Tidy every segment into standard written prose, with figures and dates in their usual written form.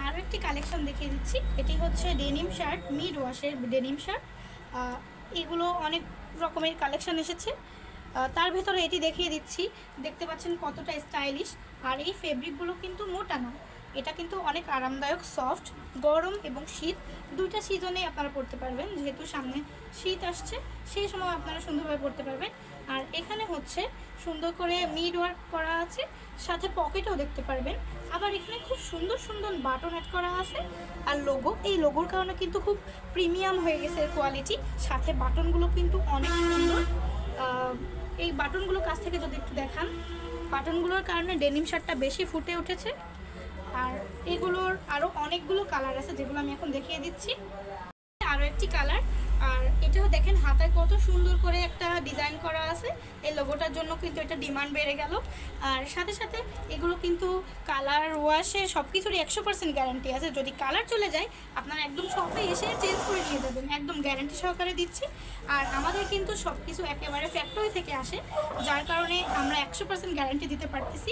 আরও একটি কালেকশন দেখিয়ে দিচ্ছি। এটি হচ্ছে ডেনিম শার্ট, মিড ওয়াশের ডেনিম শার্ট। এগুলো অনেক রকমের কালেকশন এসেছে। তার ভেতরে এটি দেখিয়ে দিচ্ছি, দেখতে পাচ্ছেন কতটা স্টাইলিশ। আর এই ফেব্রিকগুলো কিন্তু মোটা না, এটা কিন্তু অনেক আরামদায়ক, সফট। গরম এবং শীত দুইটা সিজনে আপনারা পরতে পারবেন, যেহেতু সামনে শীত আসছে সেই সময় আপনারা সুন্দরভাবে পরতে পারবেন। আর এখানে হচ্ছে সুন্দর করে মিড ওয়ার্ক করা আছে, সাথে পকেটও দেখতে পারবেন। আবার এখানে খুব সুন্দর সুন্দর বাটন অ্যাড করা আছে আর লোগো, এই লোগোর কারণে কিন্তু খুব প্রিমিয়াম হয়ে গেছে কোয়ালিটি। সাথে বাটনগুলো কিন্তু অনেক সুন্দর। এই বাটনগুলো কাছ থেকে যদি একটু দেখান, বাটনগুলোর কারণে ডেনিম শার্টটা বেশি ফুটে উঠেছে। আর এগুলোর আরও অনেকগুলো কালার আছে, যেগুলো আমি এখন দেখিয়ে দিচ্ছি। আরও একটি কালার, আর এটাও দেখেন হাতায় কত সুন্দর করে একটা ডিজাইন করা আছে। এই লোগোটার জন্য কিন্তু এটা ডিমান্ড বেড়ে গেল। আর সাথে সাথে এগুলো কিন্তু কালার ওয়াশে সব কিছুরই 100% গ্যারান্টি আছে। যদি কালার চলে যায় আপনারা একদম শপে এসে চেঞ্জ করে নিয়ে যাবেন, একদম গ্যারান্টি সহকারে দিচ্ছি। আর আমাদের কিন্তু সব কিছু একেবারে ফ্যাক্টরি থেকে আসে, যার কারণে আমরা 100% গ্যারান্টি দিতে পারতেছি।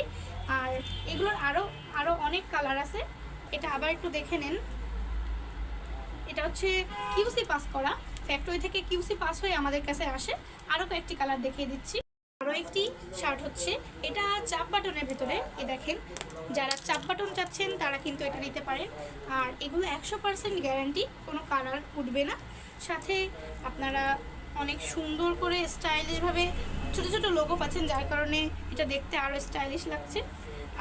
আর এগুলোর আরও অনেক কালার আছে। এটা আবার একটু দেখে নেন। এটা হচ্ছে কিউসি পাস করা, ফ্যাক্টরি থেকে কিউসি পাস হয়ে আমাদের কাছে আসে। আরও কয়েকটি কালার দেখিয়ে দিচ্ছি। আরও একটি শার্ট হচ্ছে, এটা চাপ বাটনের ভেতরে। এ দেখেন, যারা চাপ বাটন চাচ্ছেন তারা কিন্তু এটা নিতে পারেন। আর এগুলো 100% গ্যারান্টি, কোনো কালার উঠবে না। সাথে আপনারা অনেক সুন্দর করে স্টাইলিশভাবে ছোটো ছোটো লোগো পাচ্ছেন, যার কারণে এটা দেখতে আরও স্টাইলিশ লাগছে।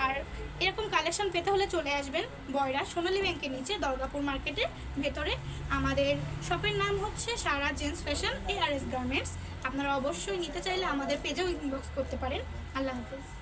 আর এরকম কালেকশন পেতে হলে চলে আসবেন বয়রা সোনালী ব্যাংকের নিচে দরগাপুর মার্কেটের ভেতরে। আমাদের শপের নাম হচ্ছে সারা জেন্টস ফ্যাশন ARS গার্মেন্টস। আপনারা অবশ্যই নিতে চাইলে আমাদের পেজেও ইনবক্স করতে পারেন। আল্লাহ হাফেজ।